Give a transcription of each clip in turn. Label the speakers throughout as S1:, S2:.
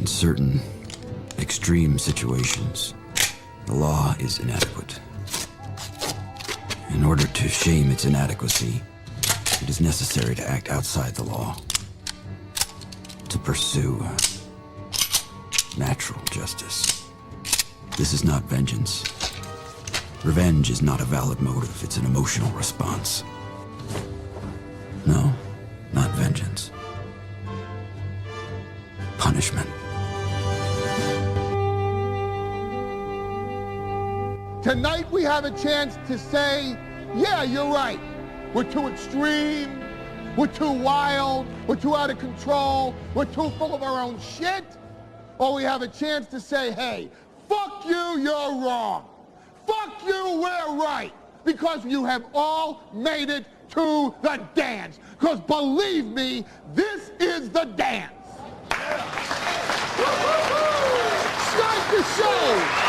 S1: In certain extreme situations, the law is inadequate. In order to shame its inadequacy, it is necessary to act outside the law, to pursue natural justice. This is not vengeance. Revenge is not a valid motive, it's an emotional response. No, not vengeance. Punishment.
S2: Tonight we have a chance to say, yeah, you're right. We're too extreme, we're too wild, we're too out of control, we're too full of our own shit. Or we have a chance to say, hey, fuck you, you're wrong. Fuck you, we're right. Because you have all made it to the dance. Because believe me, this is the dance. Start the show.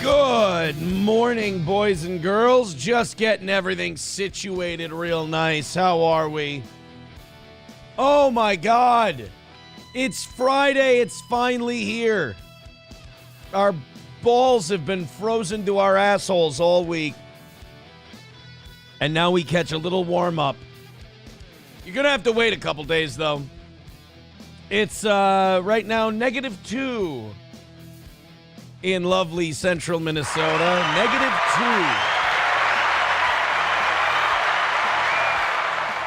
S3: Good morning, boys and girls. Just getting everything situated real nice. How are we? Oh my God. It's Friday. It's finally here. Our balls have been frozen to our assholes all week. And now we catch a little warm up. You're going to have to wait a couple days, though. It's right now -2. In lovely central Minnesota, -2.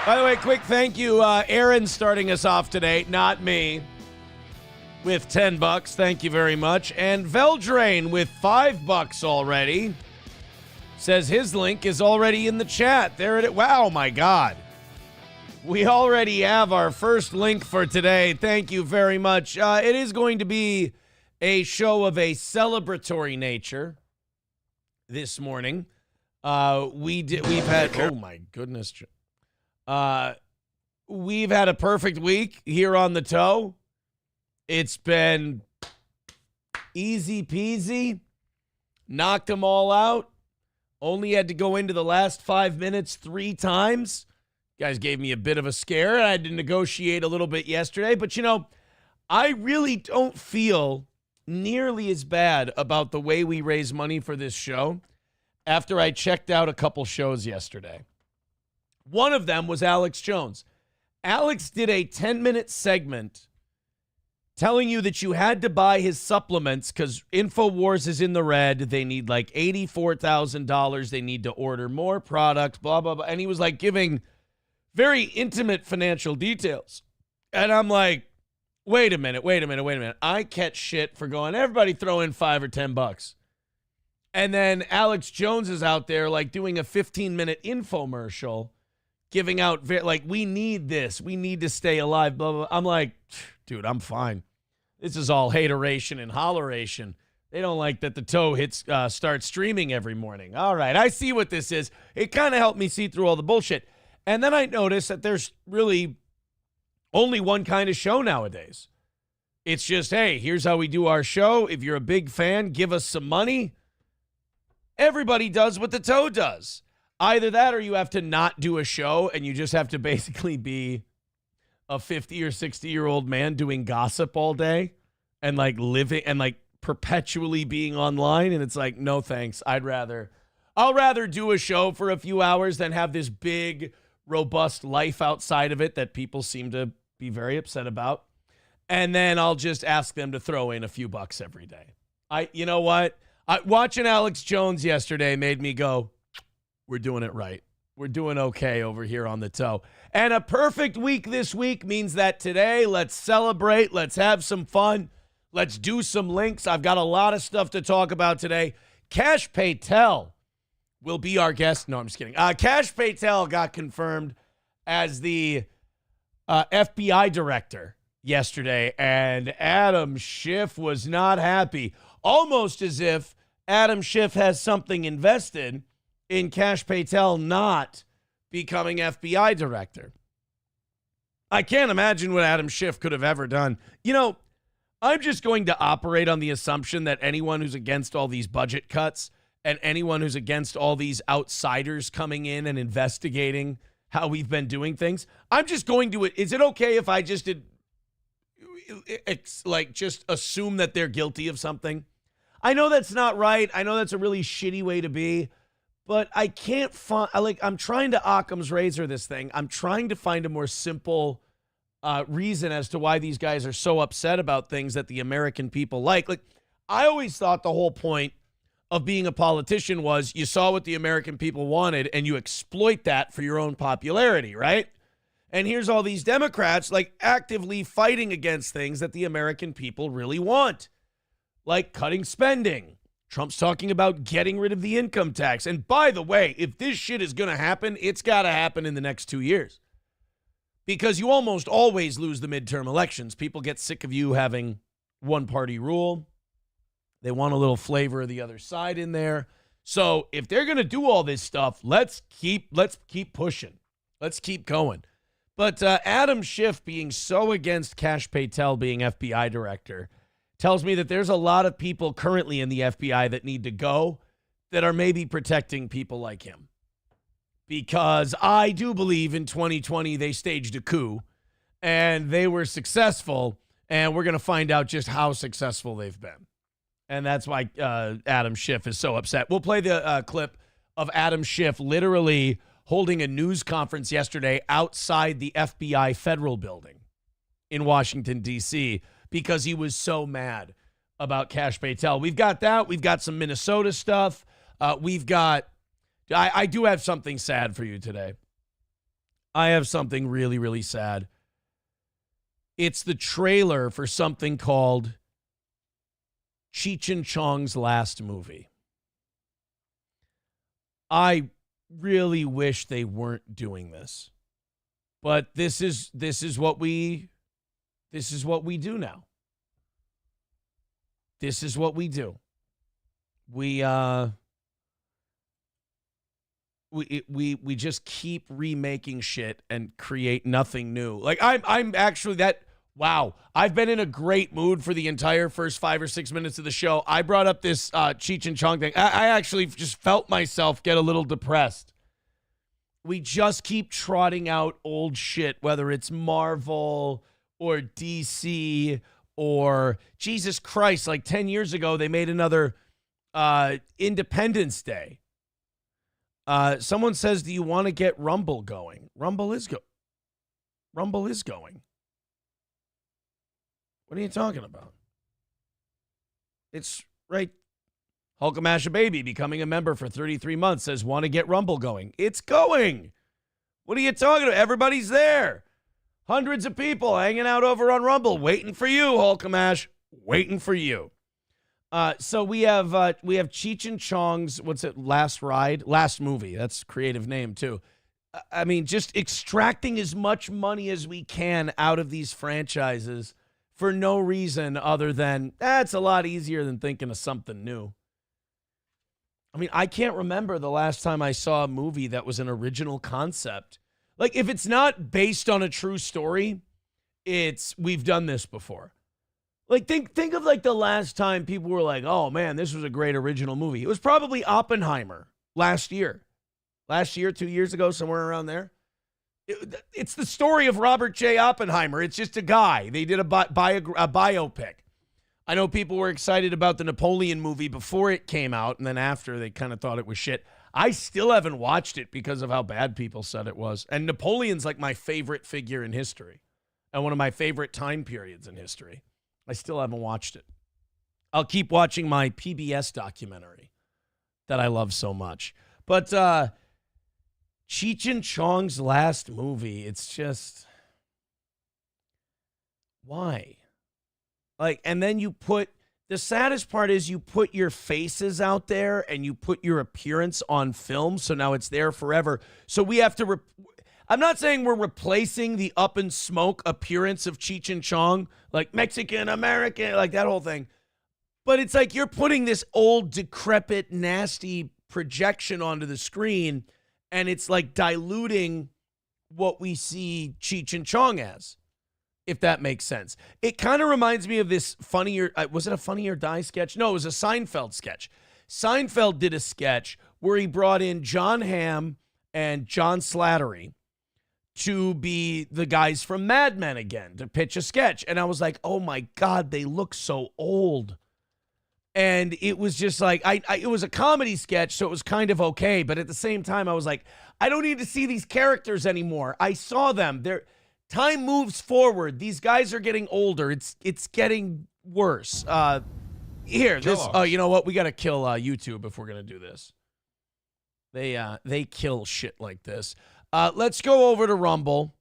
S3: By the way, quick thank you. Aaron starting us off today, not me, with $10. Thank you very much. And Veldrain with $5 already. Says his link is already in the chat. There it is. Wow, my God. We already have our first link for today. Thank you very much. It is going to be a show of a celebratory nature this morning. We've had, oh my goodness. We've had a perfect week here on the toe. It's been easy peasy. Knocked them all out. Only had to go into the last 5 minutes 3 times. You guys gave me a bit of a scare. I had to negotiate a little bit yesterday, but you know, I really don't feel nearly as bad about the way we raise money for this show after I checked out a couple shows yesterday. One of them was Alex Jones. Alex did a 10-minute segment telling you that you had to buy his supplements because InfoWars is in the red. They need like $84,000. They need to order more product, blah, blah, blah. And he was like giving very intimate financial details. And I'm like, wait a minute. I catch shit for going, everybody throw in $5 or $10. And then Alex Jones is out there like doing a 15-minute infomercial, giving out, like, we need this. We need to stay alive, blah, blah, blah. I'm like, dude, I'm fine. This is all hateration and holleration. They don't like that the toe starts streaming every morning. All right, I see what this is. It kind of helped me see through all the bullshit. And then I noticed that there's really only one kind of show nowadays. It's just, hey, here's how we do our show. If you're a big fan, give us some money. Everybody does what the toe does. Either that or you have to not do a show and you just have to basically be a 50 or 60-year-old man doing gossip all day and like living and like perpetually being online. And it's like, no, thanks. I'll rather do a show for a few hours than have this big, robust life outside of it that people seem to be very upset about. And then I'll just ask them to throw in a few bucks every day. You know what? Watching Alex Jones yesterday made me go, we're doing it right. We're doing okay over here on the toe. And a perfect week this week means that today, let's celebrate. Let's have some fun. Let's do some links. I've got a lot of stuff to talk about today. Kash Patel will be our guest. No, I'm just kidding. Kash Patel got confirmed as the FBI director yesterday, and Adam Schiff was not happy. Almost as if Adam Schiff has something invested in Kash Patel not becoming FBI director. I can't imagine what Adam Schiff could have ever done. You know, I'm just going to operate on the assumption that anyone who's against all these budget cuts and anyone who's against all these outsiders coming in and investigating how we've been doing things, I'm just going to, is it okay if I just did, just assume that they're guilty of something? I know that's not right. I know that's a really shitty way to be, but I can't find, I'm trying to Occam's razor this thing. I'm trying to find a more simple reason as to why these guys are so upset about things that the American people like. Like, I always thought the whole point of being a politician was you saw what the American people wanted and you exploit that for your own popularity, right? And here's all these Democrats like actively fighting against things that the American people really want, like cutting spending. Trump's talking about getting rid of the income tax. And by the way, if this shit is going to happen, it's got to happen in the next 2 years. Because you almost always lose the midterm elections. People get sick of you having one-party rule. They want a little flavor of the other side in there. So if they're going to do all this stuff, let's keep pushing. Let's keep going. But Adam Schiff being so against Kash Patel being FBI director tells me that there's a lot of people currently in the FBI that need to go that are maybe protecting people like him. Because I do believe in 2020 they staged a coup and they were successful, and we're going to find out just how successful they've been. And that's why Adam Schiff is so upset. We'll play the clip of Adam Schiff literally holding a news conference yesterday outside the FBI federal building in Washington, D.C., because he was so mad about Kash Patel. We've got that. We've got some Minnesota stuff. We've got, I do have something sad for you today. I have something really, really sad. It's the trailer for something called Cheech and Chong's last movie. I really wish they weren't doing this, but this is what we do now. This is what we do. We just keep remaking shit and create nothing new. Like I'm actually that. Wow, I've been in a great mood for the entire first 5 or 6 minutes of the show. I brought up this Cheech and Chong thing. I actually just felt myself get a little depressed. We just keep trotting out old shit, whether it's Marvel or DC or Jesus Christ. Like 10 years ago, they made another Independence Day. Someone says, do you want to get Rumble going? Rumble is going. What are you talking about? It's right. Hulkamash Baby becoming a member for 33 months says, want to get Rumble going. It's going. What are you talking about? Everybody's there. Hundreds of people hanging out over on Rumble, waiting for you, Hulkamash, waiting for you. So we have Cheech and Chong's, last movie. That's a creative name too. I mean, just extracting as much money as we can out of these franchises for no reason other than that's a lot easier than thinking of something new. I mean, I can't remember the last time I saw a movie that was an original concept. Like, if it's not based on a true story, we've done this before. Like, think of like the last time people were like, oh man, this was a great original movie. It was probably Oppenheimer last year, 2 years ago, somewhere around there. It's the story of Robert J. Oppenheimer. It's just a guy. They did a biopic. I know people were excited about the Napoleon movie before it came out, and then after they kind of thought it was shit. I still haven't watched it because of how bad people said it was. And Napoleon's like my favorite figure in history and one of my favorite time periods in history. I still haven't watched it. I'll keep watching my PBS documentary that I love so much. But Cheech and Chong's last movie, it's just, why? Like, and then the saddest part is you put your faces out there and you put your appearance on film, so now it's there forever. So we have to, I'm not saying we're replacing the Up in Smoke appearance of Cheech and Chong, like Mexican, American, like that whole thing. But it's like you're putting this old, decrepit, nasty projection onto the screen, and it's like diluting what we see Cheech and Chong as, if that makes sense. It kind of reminds me of this was it a Funny or Die sketch? No, it was a Seinfeld sketch. Seinfeld did a sketch where he brought in John Hamm and John Slattery to be the guys from Mad Men again, to pitch a sketch. And I was like, oh my God, they look so old. And it was just like, it was a comedy sketch, so it was kind of okay. But at the same time, I was like, I don't need to see these characters anymore. I saw them. Time moves forward. These guys are getting older. It's getting worse. You know what? We got to kill YouTube if we're going to do this. They kill shit like this. Let's go over to Rumble.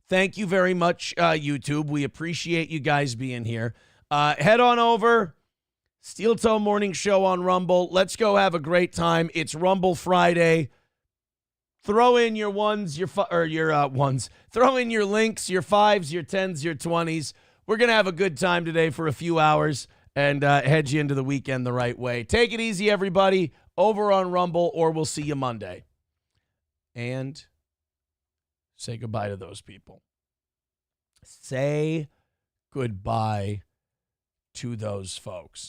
S3: Thank you very much, YouTube. We appreciate you guys being here. Head on over. Steel Toe Morning Show on Rumble. Let's go have a great time. It's Rumble Friday. Throw in your ones, your ones. Throw in your links, your 5s, your 10s, your 20s. We're going to have a good time today for a few hours and head you into the weekend the right way. Take it easy, everybody, over on Rumble, or we'll see you Monday. And say goodbye to those people. Say goodbye to those folks.